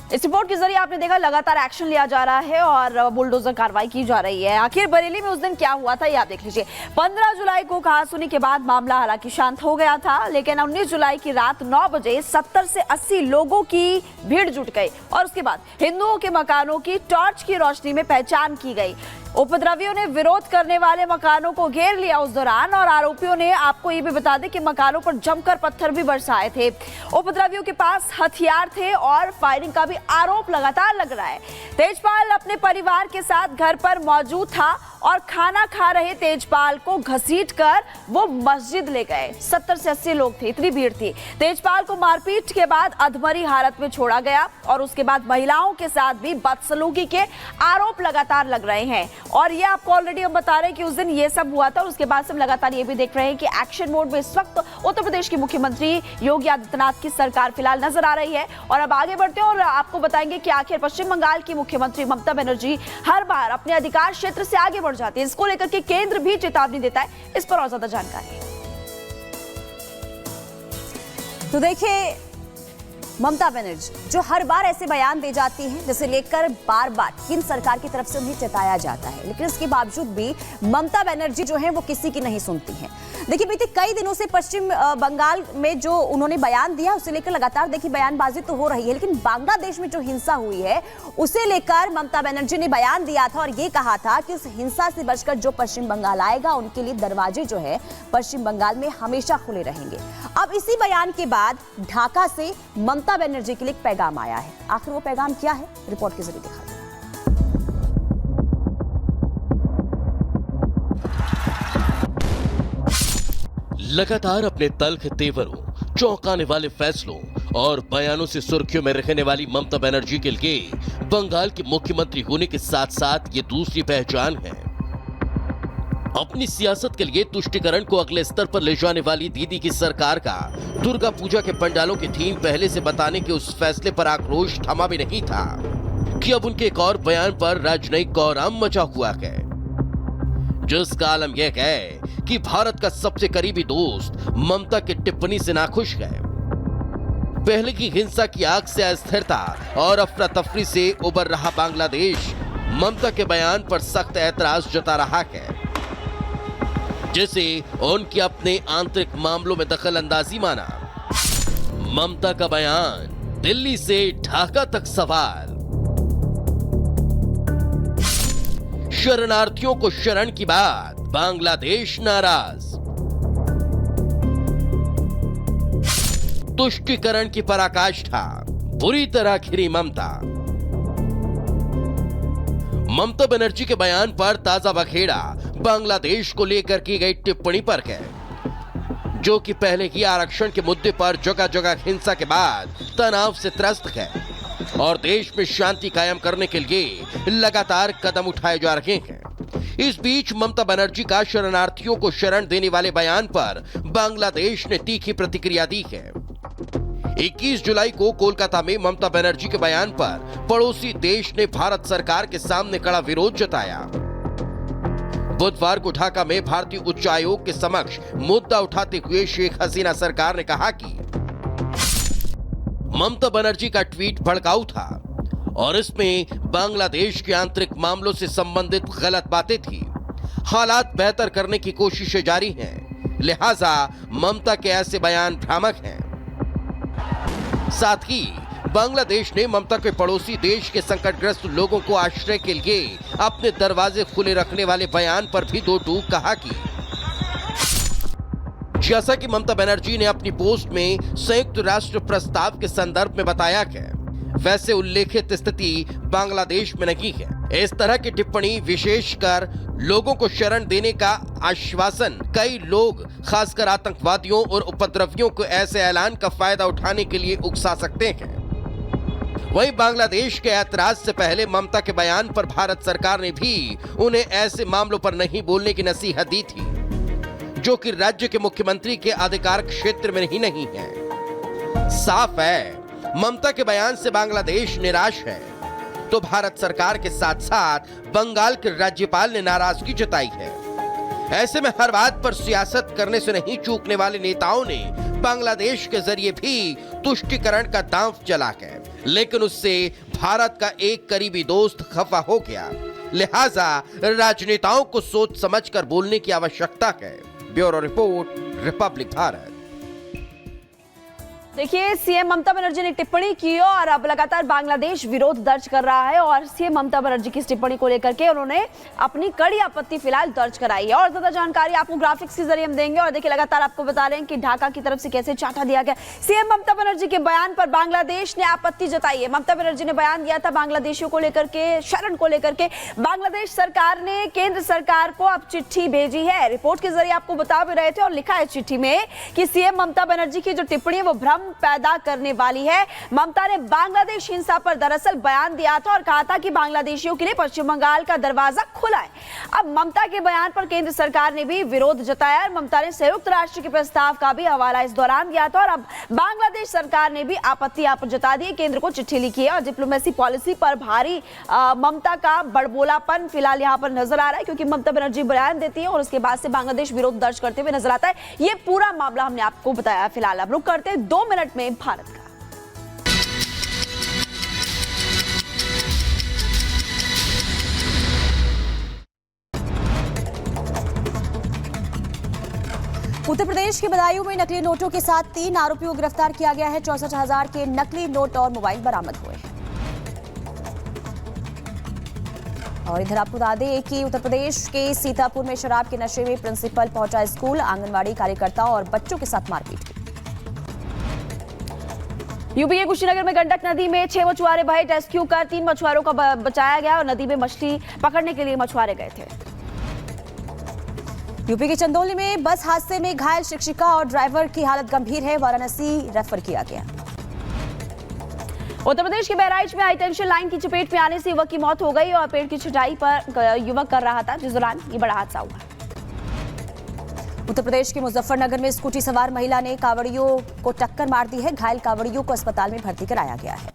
इस रिपोर्ट के जरिए आपने देखा लगातार एक्शन लिया जा रहा है और बुलडोजर कार्रवाई की जा रही है। आखिर बरेली में उस दिन क्या हुआ था ये आप देख लीजिए। 15 जुलाई को कहासुनी के बाद मामला हालांकि शांत हो गया था, लेकिन 19 जुलाई की रात 9 बजे 70 से 80 लोगों की भीड़ जुट गई और उसके बाद हिंदुओं के मकानों की टॉर्च की रोशनी में पहचान की गई। उपद्रवियों ने विरोध करने वाले मकानों को घेर लिया उस दौरान और आरोपियों ने, आपको ये भी बता दें कि मकानों पर जमकर पत्थर भी बरसाए थे। उपद्रवियों के पास हथियार थे और फायरिंग का भी आरोप लगातार लग रहा है। तेजपाल अपने परिवार के साथ घर पर मौजूद था और खाना खा रहे तेजपाल को घसीटकर वो मस्जिद ले गए। 70 से 80 लोग थे, इतनी भीड़ थी। तेजपाल को मारपीट के बाद अधमरी हालत में छोड़ा गया और उसके बाद महिलाओं के साथ भी बदसलूकी के आरोप लगातार लग रहे हैं। और ये आपको ऑलरेडी हम बता रहे हैं कि उस दिन ये सब हुआ था और उसके बाद से हम लगातार ये भी देख रहे हैं कि एक्शन मोड में इस वक्त उत्तर प्रदेश के मुख्यमंत्री योगी आदित्यनाथ की सरकार फिलहाल नजर आ रही है। और अब आगे बढ़ते हैं और आपको बताएंगे कि आखिर पश्चिम बंगाल की मुख्यमंत्री ममता बनर्जी हर बार अपने अधिकार क्षेत्र से आगे बढ़ जाती है। इसको लेकर के केंद्र भी चेतावनी देता है। इस पर और ज्यादा जानकारी। तो देखिए, ममता बनर्जी जो हर बार ऐसे बयान दे जाती हैं जिसे लेकर बार बार केंद्र सरकार की तरफ से उन्हें चेताया जाता है, लेकिन इसके बावजूद भी ममता बनर्जी जो है वो किसी की नहीं सुनती हैं। देखिए, बीते कई दिनों से पश्चिम बंगाल में जो उन्होंने बयान दिया उसे लेकर लगातार देखिए बयानबाजी तो हो रही है, लेकिन बांग्लादेश में जो हिंसा हुई है उसे लेकर ममता बनर्जी ने बयान दिया था और ये कहा था कि उस हिंसा से बचकर जो पश्चिम बंगाल आएगा उनके लिए दरवाजे जो है पश्चिम बंगाल में हमेशा खुले रहेंगे। अब इसी बयान के बाद ढाका से ममता बनर्जी के लिए एक पैगाम आया है। आखिर वो पैगाम क्या है, रिपोर्ट के जरिए दिखा दें। लगातार अपने तल्ख तेवरों, चौंकाने वाले फैसलों और बयानों से सुर्खियों में रहने वाली ममता बनर्जी के लिए बंगाल के मुख्यमंत्री होने के साथ साथ ये दूसरी पहचान है। अपनी सियासत के लिए तुष्टिकरण को अगले स्तर पर ले जाने वाली दीदी की सरकार का दुर्गा पूजा के पंडालों की थीम पहले से बताने के उस फैसले पर आक्रोश थमा भी नहीं था कि अब उनके एक और बयान पर राजनयिक कोहराम मचा हुआ है, जिसका आलम यह है कि भारत का सबसे करीबी दोस्त ममता की टिप्पणी से नाखुश है। पहले की हिंसा की आग से अस्थिरता और अफरा तफरी से उबर रहा बांग्लादेश ममता के बयान पर सख्त ऐतराज जता रहा है, जिसे उनके अपने आंतरिक मामलों में दखल अंदाजी माना। ममता का बयान, दिल्ली से ढाका तक सवाल। शरणार्थियों को शरण की बात, बांग्लादेश नाराज। तुष्टिकरण की पराकाष्ठा, बुरी तरह घिरी ममता। ममता बनर्जी के बयान पर ताजा बखेड़ा बांग्लादेश को लेकर की गई टिप्पणी पर है, जो कि पहले ही आरक्षण के मुद्दे पर जगह जगह हिंसा के बाद तनाव से त्रस्त है और देश में शांति कायम करने के लिए लगातार कदम उठाए जा रहे हैं। इस बीच ममता बनर्जी का शरणार्थियों को शरण देने वाले बयान पर बांग्लादेश ने तीखी प्रतिक्रिया दी है। 21 जुलाई को कोलकाता में ममता बनर्जी के बयान पर पड़ोसी देश ने भारत सरकार के सामने कड़ा विरोध जताया। बुधवार को ढाका में भारतीय उच्चायोग के समक्ष मुद्दा उठाते हुए शेख हसीना सरकार ने कहा कि ममता बनर्जी का ट्वीट भड़काऊ था और इसमें बांग्लादेश के आंतरिक मामलों से संबंधित गलत बातें थी। हालात बेहतर करने की कोशिशें जारी हैं, लिहाजा ममता के ऐसे बयान भ्रामक हैं। साथ ही बांग्लादेश ने ममता के पड़ोसी देश के संकटग्रस्त लोगों को आश्रय के लिए अपने दरवाजे खुले रखने वाले बयान पर भी दो टूक कहा कि जैसा कि ममता बनर्जी ने अपनी पोस्ट में संयुक्त राष्ट्र प्रस्ताव के संदर्भ में बताया है, वैसे उल्लेखित स्थिति बांग्लादेश में नहीं है। इस तरह की टिप्पणी विशेषकर लोगों को शरण देने का आश्वासन कई लोग, खासकर आतंकवादियों और उपद्रवियों को ऐसे ऐलान का फायदा उठाने के लिए उकसा सकते हैं। वहीं बांग्लादेश के ऐतराज से पहले ममता के बयान पर भारत सरकार ने भी उन्हें ऐसे मामलों पर नहीं बोलने की नसीहत दी थी, जो कि राज्य के मुख्यमंत्री के अधिकार क्षेत्र में ही नहीं है। साफ है, ममता के बयान से बांग्लादेश निराश है, तो भारत सरकार के साथ साथ बंगाल के राज्यपाल ने नाराजगी जताई है। ऐसे में हर बात पर सियासत करने से नहीं चूकने वाले नेताओं ने बांग्लादेश के जरिए भी तुष्टिकरण का दांव चला है, लेकिन उससे भारत का एक करीबी दोस्त खफा हो गया। लिहाजा राजनेताओं को सोच समझकर बोलने की आवश्यकता है। Bureau report, Republic Bharat. देखिए, सीएम ममता बनर्जी ने टिप्पणी की और अब लगातार बांग्लादेश विरोध दर्ज कर रहा है और सीएम ममता बनर्जी की इस टिप्पणी को लेकर के उन्होंने अपनी कड़ी आपत्ति फिलहाल दर्ज कराई है। और ज्यादा जानकारी आपको ग्राफिक्स के जरिए हम देंगे। और देखिए, लगातार आपको बता रहे हैं कि ढाका की तरफ से कैसे चाटा दिया गया। सीएम ममता बनर्जी के बयान पर बांग्लादेश ने आपत्ति जताई है। ममता बनर्जी ने बयान दिया था बांग्लादेशियों को लेकर के, शरण को लेकर के। बांग्लादेश सरकार ने केंद्र सरकार को अब चिट्ठी भेजी है। रिपोर्ट के जरिए आपको बता भी रहे थे और लिखा है चिट्ठी में कि सीएम ममता बनर्जी की जो टिप्पणी है वो भ्रम पैदा करने वाली है। ममता ने बांग्लादेश हिंसा पर दरअसल बयान दिया था और कहा था कि बांग्लादेशियों के लिए पश्चिम बंगाल का दरवाजा खुला है। अब ममता के बयान पर केंद्र सरकार ने भी विरोध जताया और ममता ने संयुक्त राष्ट्र के प्रस्ताव का भी हवाला इस दौरान दिया था। और अब बांग्लादेश सरकार ने भी आपत्ति आप जता दी, केंद्र को चिट्ठी लिखी है। और डिप्लोमेसी पॉलिसी पर भारी ममता का बड़बोलापन फिलहाल यहाँ पर नजर आ रहा है, क्योंकि ममता बनर्जी बयान देती है और उसके बाद से बांग्लादेश विरोध दर्ज करते हुए नजर आता है। ये पूरा मामला हमने आपको बताया। फिलहाल अब रुक करते हैं 2 मिनट में भारत का। उत्तर प्रदेश के बदायूं में नकली नोटों के साथ 3 आरोपियों को गिरफ्तार किया गया है। 64,000 के नकली नोट और मोबाइल बरामद हुए हैं। और इधर आपको बता दें कि उत्तर प्रदेश के सीतापुर में शराब के नशे में प्रिंसिपल पहुंचा स्कूल, आंगनवाड़ी कार्यकर्ताओं और बच्चों के साथ मारपीट हुई। यूपी के कुशीनगर में गंडक नदी में 6 मछुआरे बहे। रेस्क्यू कर 3 मछुआरों को बचाया गया और नदी में मछली पकड़ने के लिए मछुआरे गए थे। यूपी के चंदौली में बस हादसे में घायल शिक्षिका और ड्राइवर की हालत गंभीर है। वाराणसी रेफर किया गया। उत्तर प्रदेश के बहराइच में हाई टेंशन लाइन की चपेट में आने से युवक की मौत हो गई और पेड़ की छटाई पर युवक कर रहा था, जिस दौरान ये बड़ा हादसा हुआ। उत्तर प्रदेश के मुजफ्फरनगर में स्कूटी सवार महिला ने कांवड़ियों को टक्कर मार दी है। घायल कांवड़ियों को अस्पताल में भर्ती कराया गया है।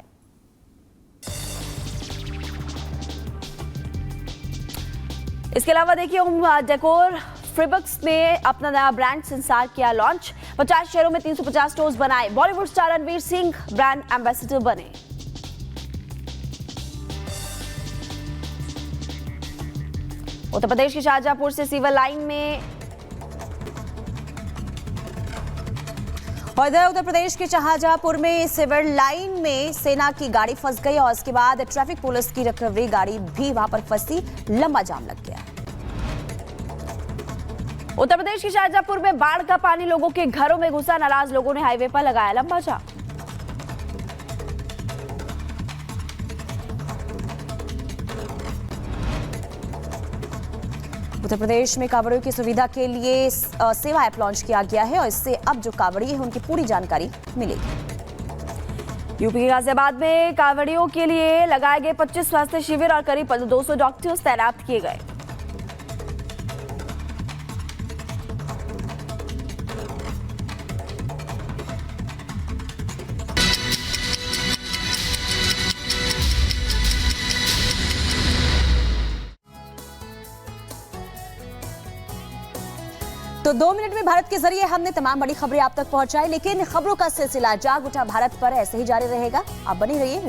इसके अलावा देखिए, होम डेकोर फ्रीबक्स ने अपना नया ब्रांड संसार किया लॉन्च। 50 शहरों में 350 स्टोर्स बनाए। Bollywood star Ranveer Singh brand ambassador बने। उत्तर प्रदेश के शाहजहांपुर से सिविल लाइन में और इधर उत्तर प्रदेश के शाहजहांपुर में सिविल लाइन में सेना की गाड़ी फंस गई और उसके बाद ट्रैफिक पुलिस की रिकवरी गाड़ी भी वहां पर फंसी। लंबा जाम लग गया। उत्तर प्रदेश के शाहजहांपुर में बाढ़ का पानी लोगों के घरों में घुसा। नाराज लोगों ने हाईवे पर लगाया लंबा जाम। उत्तर प्रदेश में कांवड़ियों की सुविधा के लिए सेवा ऐप लॉन्च किया गया है और इससे अब जो कांवड़ी है उनकी पूरी जानकारी मिलेगी। यूपी के गाजियाबाद में कांवड़ियों के लिए लगाए गए 25 स्वास्थ्य शिविर और करीब 200 डॉक्टर्स तैनात किए गए। तो 2 मिनट में भारत के जरिए हमने तमाम बड़ी खबरें आप तक पहुंचाई, लेकिन खबरों का सिलसिला जाग उठा भारत पर ऐसे ही जारी रहेगा। आप बने रहिए।